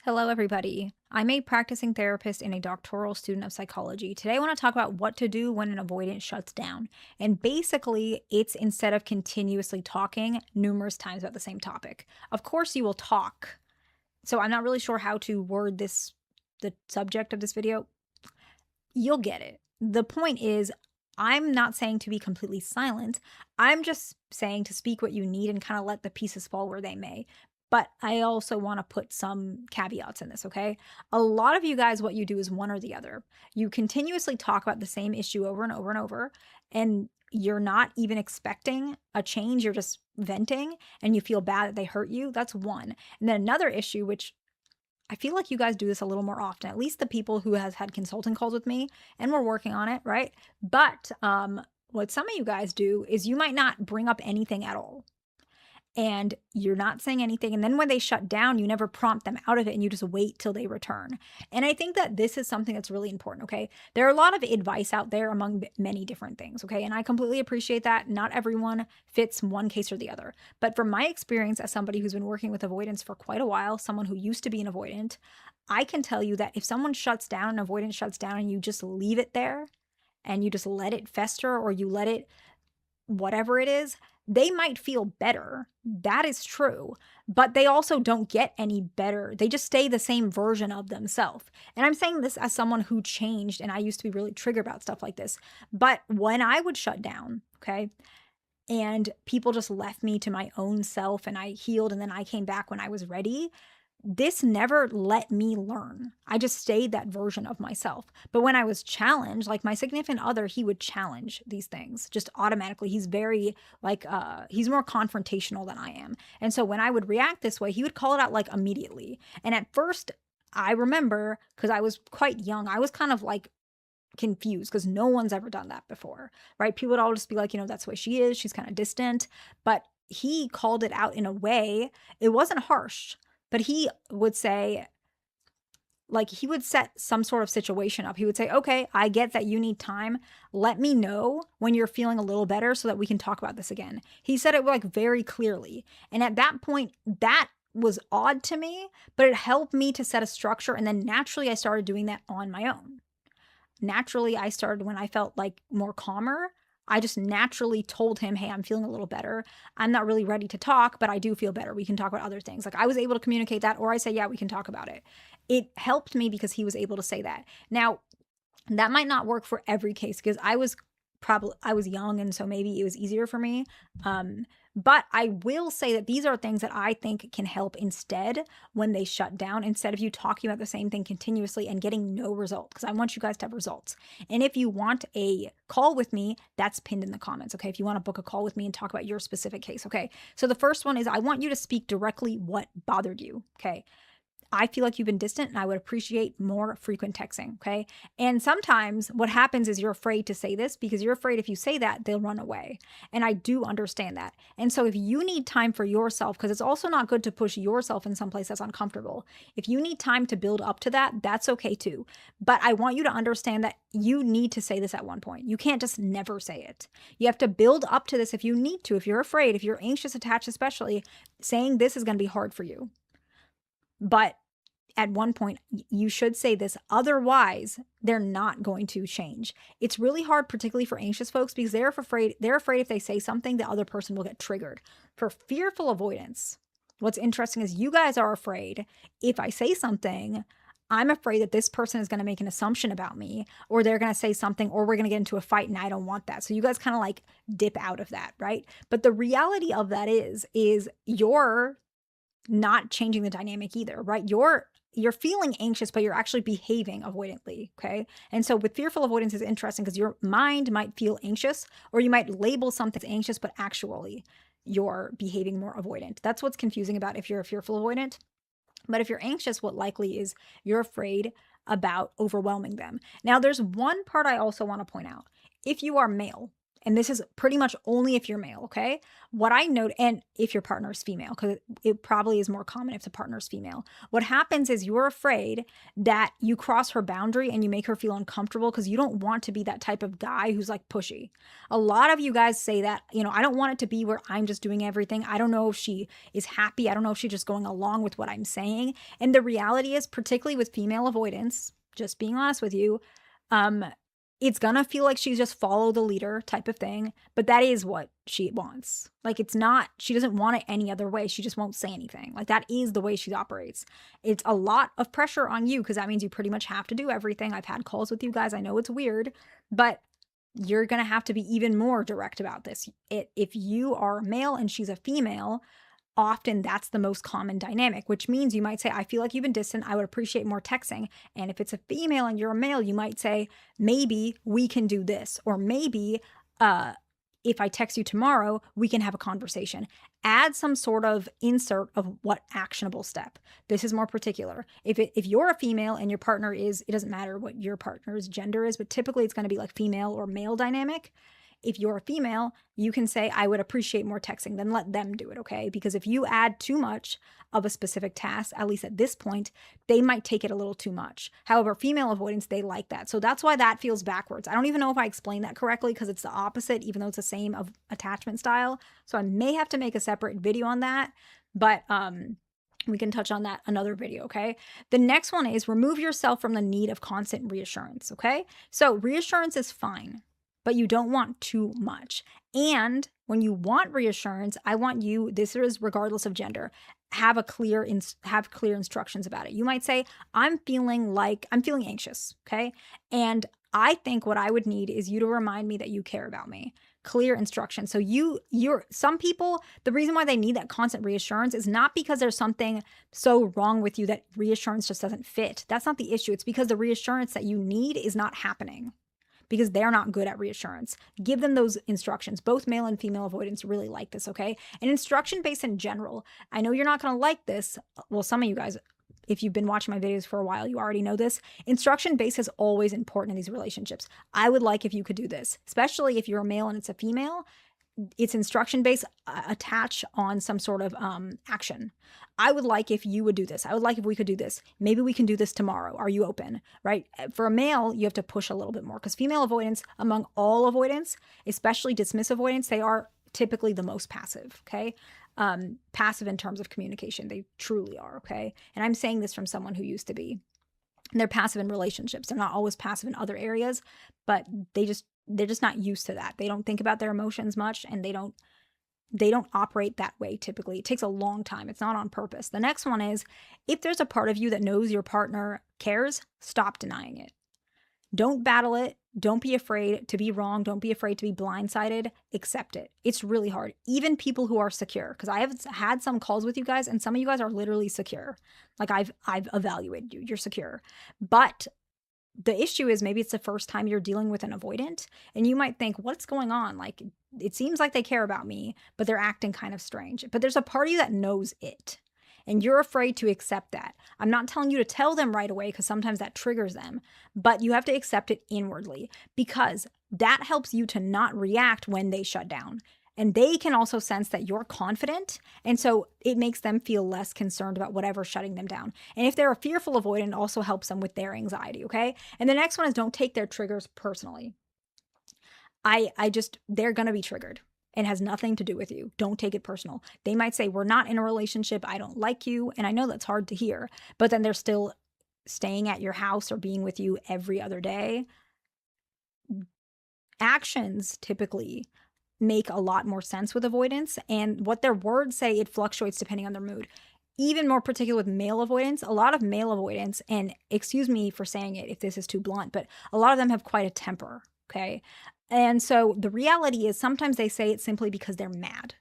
Hello, everybody. I'm a practicing therapist and a doctoral student of psychology. Today, I want to talk about what to do when an avoidant shuts down. And basically, it's instead of continuously talking numerous times about the same topic. Of course, you will talk. So, I'm not really sure how to word the subject of this video. You'll get it. The point is, I'm not saying to be completely silent. I'm just saying to speak what you need and kind of let the pieces fall where they may. But I also want to put some caveats in this, okay? A lot of you guys, what you do is one or the other. You continuously talk about the same issue over and over and over, and you're not even expecting a change. You're just venting and you feel bad that they hurt you. That's one. And then another issue, which I feel like you guys do this a little more often, at least the people who has had consulting calls with me, and we're working on it, right? But what some of you guys do is you might not bring up anything at all and you're not saying anything. And then when they shut down, you never prompt them out of it and you just wait till they return. And I think that this is something that's really important. Okay. There are a lot of advice out there among many different things. Okay. And I completely appreciate that. Not everyone fits one case or the other. But from my experience as somebody who's been working with avoidance for quite a while, someone who used to be an avoidant, I can tell you that if someone shuts down, an avoidant shuts down, and you just leave it there and you just let it fester or you let it whatever it is, they might feel better. That is true. But they also don't get any better. They just stay the same version of themselves. And I'm saying this as someone who changed, and I used to be really triggered about stuff like this. But when I would shut down, okay, and people just left me to my own self and I healed and then I came back when I was ready, this never let me learn. I just stayed that version of myself. But when I was challenged, like my significant other, he would challenge these things just automatically. He's very he's more confrontational than I am. And so when I would react this way, he would call it out like immediately. And at first, I remember because I was quite young, I was kind of like confused because no one's ever done that before, right? People would all just be like, that's the way she is. She's kind of distant. But he called it out in a way, it wasn't harsh, but he would say, like, he would set some sort of situation up. He would say, okay, I get that you need time. Let me know when you're feeling a little better so that we can talk about this again. He said it like very clearly. And at that point, that was odd to me, but it helped me to set a structure. And then naturally, I started doing that on my own. Naturally, I started when I felt like more calmer. I just naturally told him, hey, I'm feeling a little better. I'm not really ready to talk, but I do feel better. We can talk about other things. Like I was able to communicate that, or I say, yeah, we can talk about it. It helped me because he was able to say that. Now, that might not work for every case because I was young and so maybe it was easier for me. But I will say that these are things that I think can help instead when they shut down, instead of you talking about the same thing continuously and getting no result, because I want you guys to have results. And if you want a call with me, that's pinned in the comments. Okay. If you want to book a call with me and talk about your specific case. Okay. So the first one is I want you to speak directly what bothered you. Okay. I feel like you've been distant and I would appreciate more frequent texting. Okay. And sometimes what happens is you're afraid to say this because you're afraid if you say that, they'll run away. And I do understand that. And so if you need time for yourself, because it's also not good to push yourself in some place that's uncomfortable. If you need time to build up to that, that's okay too. But I want you to understand that you need to say this at one point. You can't just never say it. You have to build up to this if you need to. If you're afraid, if you're anxious, attached, especially, saying this is going to be hard for you. But at one point, you should say this. Otherwise, they're not going to change. It's really hard, particularly for anxious folks, because they're afraid if they say something, the other person will get triggered. For fearful avoidance, what's interesting is you guys are afraid if I say something, I'm afraid that this person is going to make an assumption about me, or they're going to say something, or we're going to get into a fight, and I don't want that. So you guys kind of like dip out of that, right? But the reality of that is you're not changing the dynamic either, right? You're feeling anxious, but you're actually behaving avoidantly, okay? And so with fearful avoidance is interesting because your mind might feel anxious, or you might label something as anxious, but actually you're behaving more avoidant. That's what's confusing about if you're a fearful avoidant. But if you're anxious, what likely is you're afraid about overwhelming them. Now, there's one part I also want to point out. If you are male and this is pretty much only if you're male, okay? What I note, and if your partner is female, because it probably is more common if the partner is female. What happens is you're afraid that you cross her boundary and you make her feel uncomfortable because you don't want to be that type of guy who's like pushy. A lot of you guys say that, I don't want it to be where I'm just doing everything. I don't know if she is happy. I don't know if she's just going along with what I'm saying. And the reality is, particularly with female avoidance, just being honest with you, it's gonna feel like she's just follow the leader type of thing, but that is what she wants. Like, it's not, she doesn't want it any other way. She just won't say anything. Like, that is the way she operates. It's a lot of pressure on you because that means you pretty much have to do everything. I've had calls with you guys. I know it's weird, but you're gonna have to be even more direct about this. If you are a male and she's a female, often that's the most common dynamic, which means you might say, I feel like you've been distant. I would appreciate more texting. And if it's a female and you're a male, you might say, maybe we can do this. Or maybe if I text you tomorrow, we can have a conversation. Add some sort of insert of what actionable step. This is more particular. If you're a female and your partner is, it doesn't matter what your partner's gender is, but typically it's going to be like female or male dynamic. If you're a female, you can say, I would appreciate more texting, then let them do it, okay? Because if you add too much of a specific task, at least at this point, they might take it a little too much. However, female avoidance, they like that. So that's why that feels backwards. I don't even know if I explained that correctly because it's the opposite, even though it's the same of attachment style. So I may have to make a separate video on that, but we can touch on that another video, okay? The next one is remove yourself from the need of constant reassurance, okay? So reassurance is fine, but you don't want too much. And when you want reassurance, I want you, this is regardless of gender, have clear instructions about it. You might say, I'm feeling anxious, okay? And I think what I would need is you to remind me that you care about me. Clear instructions. So some people, the reason why they need that constant reassurance is not because there's something so wrong with you that reassurance just doesn't fit. That's not the issue. It's because the reassurance that you need is not happening, because they're not good at reassurance. Give them those instructions. Both male and female avoidance really like this, okay? And instruction based in general, I know you're not going to like this. Well, some of you guys, if you've been watching my videos for a while, you already know this. Instruction based is always important in these relationships. I would like if you could do this, especially if you're a male and it's a female. It's instruction based, attach on some sort of action. I would like if you would do this. I would like if we could do this. Maybe we can do this tomorrow. Are you open? Right? For a male, you have to push a little bit more because female avoidance, among all avoidance, especially dismissive avoidance, they are typically the most passive, okay? Passive in terms of communication. They truly are, okay? And I'm saying this from someone who used to be. They're passive in relationships. They're not always passive in other areas, but they're just not used to that. They don't think about their emotions much, and they don't operate that way typically. It takes a long time. It's not on purpose. The next one is, if there's a part of you that knows your partner cares, stop denying it. Don't battle it. Don't be afraid to be wrong. Don't be afraid to be blindsided. Accept it. It's really hard. Even people who are secure, because I have had some calls with you guys, and some of you guys are literally secure. Like, I've evaluated you. You're secure. But the issue is maybe it's the first time you're dealing with an avoidant, and you might think, what's going on? Like, it seems like they care about me, but they're acting kind of strange. But there's a part of you that knows it, and you're afraid to accept that. I'm not telling you to tell them right away because sometimes that triggers them, but you have to accept it inwardly because that helps you to not react when they shut down. And they can also sense that you're confident. And so it makes them feel less concerned about whatever's shutting them down. And if they're a fearful avoidant, it also helps them with their anxiety, okay? And the next one is don't take their triggers personally. They're going to be triggered. It has nothing to do with you. Don't take it personal. They might say, we're not in a relationship. I don't like you. And I know that's hard to hear, but then they're still staying at your house or being with you every other day. Actions typically make a lot more sense with avoidance, and what their words say, it fluctuates depending on their mood. Even more particular with male avoidance, a lot of male avoidance, and excuse me for saying it if this is too blunt, but a lot of them have quite a temper, okay? And so the reality is sometimes they say it simply because they're mad.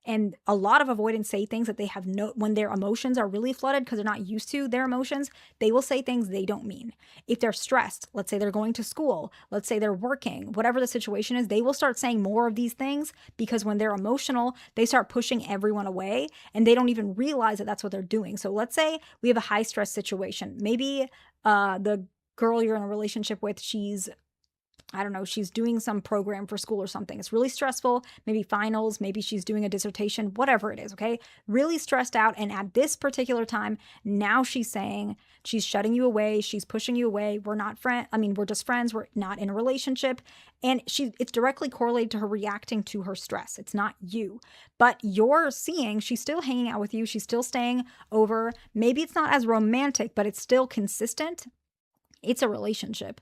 And a lot of avoidants say things that they have when their emotions are really flooded because they're not used to their emotions, they will say things they don't mean. If they're stressed, let's say they're going to school, let's say they're working, whatever the situation is, they will start saying more of these things because when they're emotional, they start pushing everyone away and they don't even realize that that's what they're doing. So let's say we have a high stress situation. Maybe the girl you're in a relationship with, she's I don't know, she's doing some program for school or something. It's really stressful, maybe finals, maybe she's doing a dissertation, whatever it is, okay? Really stressed out. And at this particular time, now she's saying she's shutting you away, she's pushing you away. We're not friends. I mean, we're just friends. We're not in a relationship. And it's directly correlated to her reacting to her stress. It's not you. But you're seeing she's still hanging out with you, she's still staying over. Maybe it's not as romantic, but it's still consistent. It's a relationship.